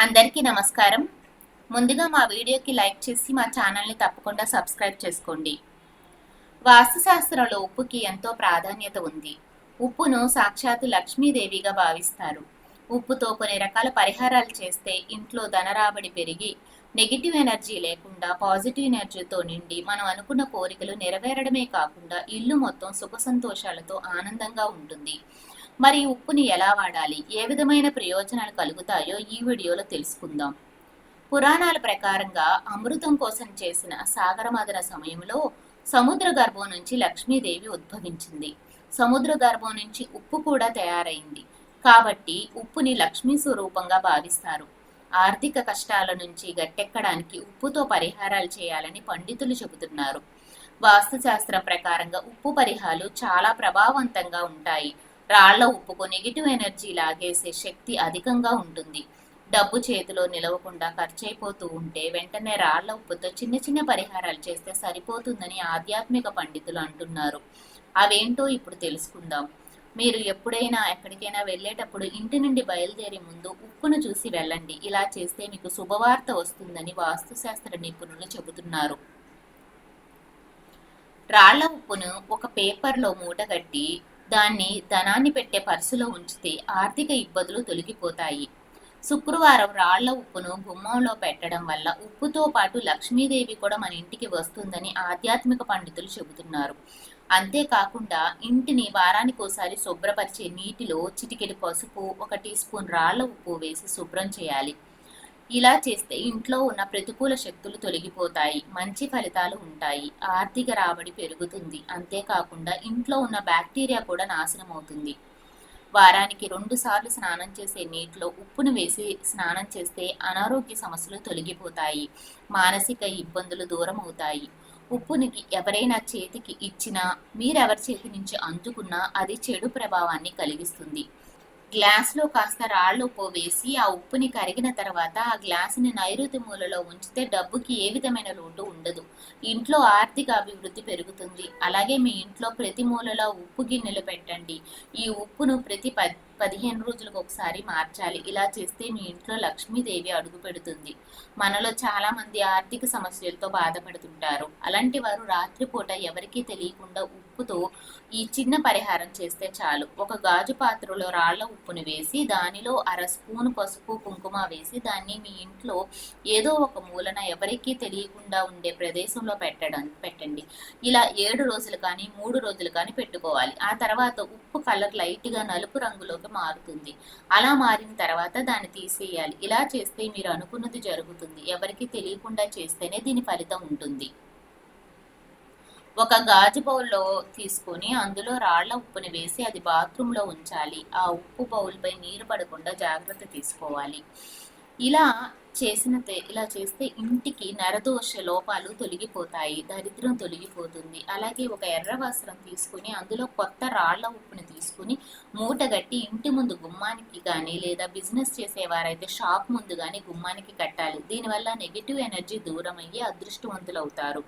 అందరికీ నమస్కారం. ముందుగా మా వీడియోకి లైక్ చేసి మా ఛానల్ని తప్పకుండా సబ్స్క్రైబ్ చేసుకోండి. వాస్తుశాస్త్రంలో ఉప్పుకి ఎంతో ప్రాధాన్యత ఉంది. ఉప్పును సాక్షాత్తు లక్ష్మీదేవిగా భావిస్తారు. ఉప్పుతో కొన్ని రకాల పరిహారాలు చేస్తే ఇంట్లో ధనరాబడి పెరిగి నెగిటివ్ ఎనర్జీ లేకుండా పాజిటివ్ ఎనర్జీతో నిండి మనం అనుకున్న కోరికలు నెరవేరడమే కాకుండా ఇల్లు మొత్తం సుఖ సంతోషాలతో ఆనందంగా ఉంటుంది. మరి ఉప్పుని ఎలా వాడాలి, ఏ విధమైన ప్రయోజనాలు కలుగుతాయో ఈ వీడియోలో తెలుసుకుందాం. పురాణాల ప్రకారంగా అమృతం కోసం చేసిన సాగరమథన సమయంలో సముద్ర గర్భం నుంచి లక్ష్మీదేవి ఉద్భవించింది. సముద్ర గర్భం నుంచి ఉప్పు కూడా తయారైంది. కాబట్టి ఉప్పుని లక్ష్మీ స్వరూపంగా భావిస్తారు. ఆర్థిక కష్టాల నుంచి గట్టెక్కడానికి ఉప్పుతో పరిహారాలు చేయాలని పండితులు చెబుతున్నారు. వాస్తుశాస్త్రం ప్రకారంగా ఉప్పు పరిహారాలు చాలా ప్రభావవంతంగా ఉంటాయి. రాళ్ల ఉప్పుకు నెగిటివ్ ఎనర్జీ లాగేసే శక్తి అధికంగా ఉంటుంది. డబ్బు చేతిలో నిలవకుండా ఖర్చయిపోతూ ఉంటే వెంటనే రాళ్ల ఉప్పుతో చిన్న చిన్న పరిహారాలు చేస్తే సరిపోతుందని ఆధ్యాత్మిక పండితులు అంటున్నారు. అవేంటో ఇప్పుడు తెలుసుకుందాం. మీరు ఎప్పుడైనా ఎక్కడికైనా వెళ్ళేటప్పుడు ఇంటి నుండి బయలుదేరే ముందు ఉప్పును చూసి వెళ్ళండి. ఇలా చేస్తే మీకు శుభవార్త వస్తుందని వాస్తుశాస్త్ర నిపుణులు చెబుతున్నారు. రాళ్ల ఉప్పును ఒక పేపర్లో మూటగట్టి దాన్ని ధనాన్ని పెట్టే పర్సులో ఉంచితే ఆర్థిక ఇబ్బందులు తొలగిపోతాయి. శుక్రవారం రాళ్ల ఉప్పును గుమ్మంలో పెట్టడం వల్ల ఉప్పుతో పాటు లక్ష్మీదేవి కూడా మన ఇంటికి వస్తుందని ఆధ్యాత్మిక పండితులు చెబుతున్నారు. అంతేకాకుండా ఇంటిని వారానికోసారి శుభ్రపరిచే నీటిలో చిటికెడు పసుపు, 1 టీ స్పూన్ రాళ్ల ఉప్పు వేసి శుభ్రం చేయాలి. ఇలా చేస్తే ఇంట్లో ఉన్న ప్రతికూల శక్తులు తొలగిపోతాయి, మంచి ఫలితాలు ఉంటాయి, ఆర్థిక రాబడి పెరుగుతుంది. అంతేకాకుండా ఇంట్లో ఉన్న బ్యాక్టీరియా కూడా నాశనం అవుతుంది. వారానికి 2 సార్లు స్నానం చేసే నీటిలో ఉప్పును వేసి స్నానం చేస్తే అనారోగ్య సమస్యలు తొలగిపోతాయి, మానసిక ఇబ్బందులు దూరం అవుతాయి. ఉప్పుని ఎవరైనా చేతికి ఇచ్చినా, మీరెవరి చేతి నుంచి అందుకున్నా అది చెడు ప్రభావాన్ని కలిగిస్తుంది. గ్లాసులో కాస్త రాళ్ల ఉప్పు వేసి ఆ ఉప్పుని కరిగిన తర్వాత ఆ గ్లాసుని నైరుతి మూలలో ఉంచితే డబ్బుకి ఏ విధమైన లోటు ఉండదు. ఇంట్లో ఆర్థిక అభివృద్ధి పెరుగుతుంది. అలాగే మీ ఇంట్లో ప్రతి మూలలో ఉప్పు గిన్నెలు పెట్టండి. ఈ ఉప్పును ప్రతి 15 రోజులకు ఒకసారి మార్చాలి. ఇలా చేస్తే మీ ఇంట్లో లక్ష్మీదేవి అడుగు పెడుతుంది. మనలో చాలా మంది ఆర్థిక సమస్యలతో బాధపడుతుంటారు. అలాంటి వారు రాత్రిపూట ఎవరికీ తెలియకుండా ఉప్పుతో ఈ చిన్న పరిహారం చేస్తే చాలు. ఒక గాజు పాత్రలో రాళ్ల ఉప్పును వేసి దానిలో 1/2 స్పూను పసుపు, కుంకుమ వేసి దాన్ని మీ ఇంట్లో ఏదో ఒక మూలన ఎవరికీ తెలియకుండా ఉండే ప్రదేశంలో పెట్టండి. ఇలా 7 రోజులు కానీ 3 రోజులు కానీ పెట్టుకోవాలి. ఆ తర్వాత ఉప్పు కలర్ లైట్గా నలుపు రంగులోకి మారుతుంది. అలా మారిన తర్వాత దాన్ని తీసేయాలి. ఇలా చేస్తే మీరు అనుకున్నది జరుగుతుంది. ఎవరికి తెలియకుండా చేస్తేనే దీని ఫలితం ఉంటుంది. ఒక గాజు బౌల్లో తీసుకొని అందులో రాళ్ల ఉప్పుని వేసి అది బాత్రూంలో ఉంచాలి. ఆ ఉప్పు బౌల్పై నీరు పడకుండా జాగ్రత్త తీసుకోవాలి. ఇలా చేస్తే ఇంటికి నరదోష లోపాలు తొలగిపోతాయి, దరిద్రం తొలగిపోతుంది. అలాగే ఒక ఎర్ర వస్త్రం తీసుకుని అందులో కొత్త రాళ్ల ఉప్పుని తీసుకుని మూటగట్టి ఇంటి ముందు గుమ్మానికి కానీ, లేదా బిజినెస్ చేసేవారైతే షాప్ ముందు కానీ గుమ్మానికి కట్టాలి. దీనివల్ల నెగిటివ్ ఎనర్జీ దూరం అయ్యి అదృష్టవంతులు అవుతారు.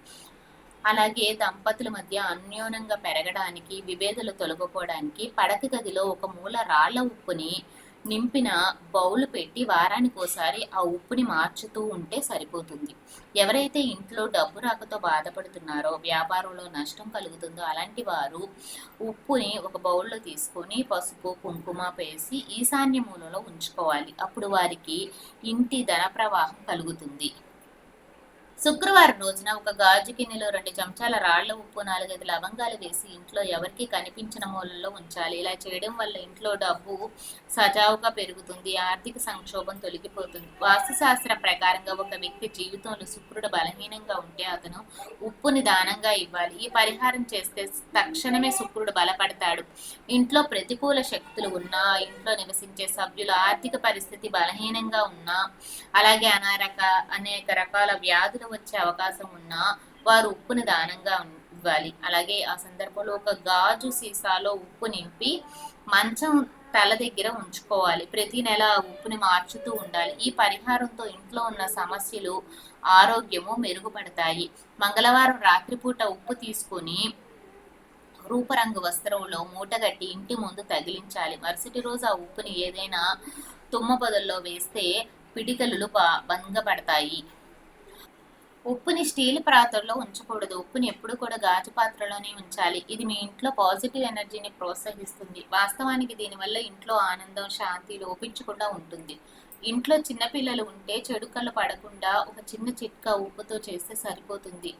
అలాగే దంపతుల మధ్య అన్యోన్యంగా పెరగడానికి, విభేదాలు తొలగిపోవడానికి పడక గదిలో ఒక మూల రాళ్ల ఉప్పుని నింపిన బౌల్ పెట్టి వారానికోసారి ఆ ఉప్పుని మార్చుతూ ఉంటే సరిపోతుంది. ఎవరైతే ఇంట్లో డబ్బు రాకతో బాధపడుతున్నారో, వ్యాపారంలో నష్టం కలుగుతుందో అలాంటి వారు ఉప్పుని ఒక బౌల్లో తీసుకొని పసుపు, కుంకుమ వేసి ఈశాన్య మూలలో ఉంచుకోవాలి. అప్పుడు వారికి ఇంటి ధన ప్రవాహం కలుగుతుంది. శుక్రవారం రోజున ఒక గాజు గిన్నెలో 2 చెంచాల రాళ్ల ఉప్పు, 4-5 లవంగాలు వేసి ఇంట్లో ఎవరికి కనిపించిన మూలలో ఉంచాలి. ఇలా చేయడం వల్ల ఇంట్లో డబ్బు సజావుగా పెరుగుతుంది, ఆర్థిక సంక్షోభం తొలగిపోతుంది. వాస్తుశాస్త్ర ప్రకారంగా ఒక వ్యక్తి జీవితంలో శుక్రుడు బలహీనంగా ఉంటే అతను ఉప్పుని దానంగా ఇవ్వాలి. ఈ పరిహారం చేస్తే తక్షణమే శుక్రుడు బలపడతాడు. ఇంట్లో ప్రతికూల శక్తులు ఉన్నా, ఇంట్లో నివసించే సభ్యుల ఆర్థిక పరిస్థితి బలహీనంగా ఉన్నా, అలాగే అనేక రకాల వ్యాధులు వచ్చే అవకాశం ఉన్నా వారు ఉప్పుని దానంగా ఇవ్వాలి. అలాగే ఆ సందర్భంలో ఒక గాజు సీసాలో ఉప్పు నింపి మంచం తల దగ్గర ఉంచుకోవాలి. ప్రతి నెల ఉప్పుని మార్చుతూ ఉండాలి. ఈ పరిహారంతో ఇంట్లో ఉన్న సమస్యలు, ఆరోగ్యము మెరుగుపడతాయి. మంగళవారం రాత్రిపూట ఉప్పు తీసుకుని రూపరంగు వస్త్రంలో మూటగట్టి ఇంటి ముందు తగిలించాలి. మరుసటి రోజు ఆ ఉప్పుని ఏదైనా తుమ్మ బదుల్లో వేస్తే పిడికలు భంగపడతాయి. ఉప్పుని స్టీల్ పాత్రలో ఉంచకూడదు. ఉప్పుని ఎప్పుడు కూడా గాజు పాత్రలోనే ఉంచాలి. ఇది మీ ఇంట్లో పాజిటివ్ ఎనర్జీని ప్రోత్సహిస్తుంది. వాస్తవానికి దీనివల్ల ఇంట్లో ఆనందం, శాంతి లోపించకుండా ఉంటుంది. ఇంట్లో చిన్నపిల్లలు ఉంటే చెడు కళ్ళు పడకుండా ఒక చిన్న చిట్కా ఉప్పుతో చేస్తే సరిపోతుంది.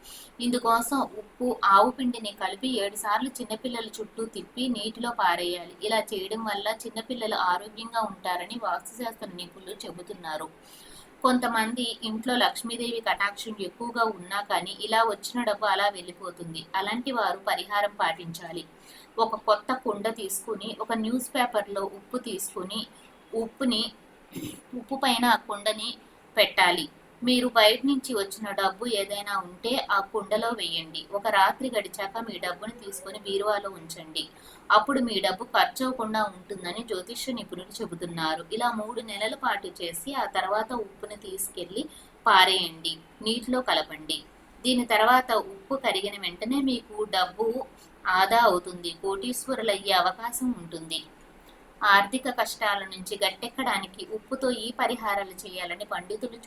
ఇందుకోసం ఉప్పు, ఆవు పిండిని కలిపి 7 సార్లు చిన్నపిల్లల చుట్టూ తిప్పి నీటిలో పారేయాలి. ఇలా చేయడం వల్ల చిన్నపిల్లలు ఆరోగ్యంగా ఉంటారని వాస్తుశాస్త్ర నిపుణులు చెబుతున్నారు. కొంతమంది ఇంట్లో లక్ష్మీదేవి కటాక్షం ఎక్కువగా ఉన్నా కానీ ఇలా వచ్చిన డబ్బు అలా వెళ్ళిపోతుంది. అలాంటి వారు పరిహారం పాటించాలి. ఒక కొత్త కుండ తీసుకుని ఒక న్యూస్ పేపర్లో ఉప్పు తీసుకుని ఉప్పుని ఉప్పు పైన ఆ కుండని పెట్టాలి. మీరు బయట నుంచి వచ్చిన డబ్బు ఏదైనా ఉంటే ఆ కుండలో వేయండి. ఒక రాత్రి గడిచాక మీ డబ్బుని తీసుకొని బీరువాలో ఉంచండి. అప్పుడు మీ డబ్బు ఖర్చు అవ్వకుండా ఉంటుందని జ్యోతిష్య నిపుణులు చెబుతున్నారు. ఇలా 3 నెలల పాటు చేసి ఆ తర్వాత ఉప్పుని తీసుకెళ్లి పారేయండి. నీటిలో కలపండి. దీని తర్వాత ఉప్పు కరిగిన వెంటనే మీకు డబ్బు ఆదా అవుతుంది. కోటీశ్వరులయ్యే అవకాశం ఉంటుంది. ఆర్థిక కష్టాల నుంచి గట్టెక్కడానికి ఉప్పుతో ఈ పరిహారాలు చేయాలని పండితులు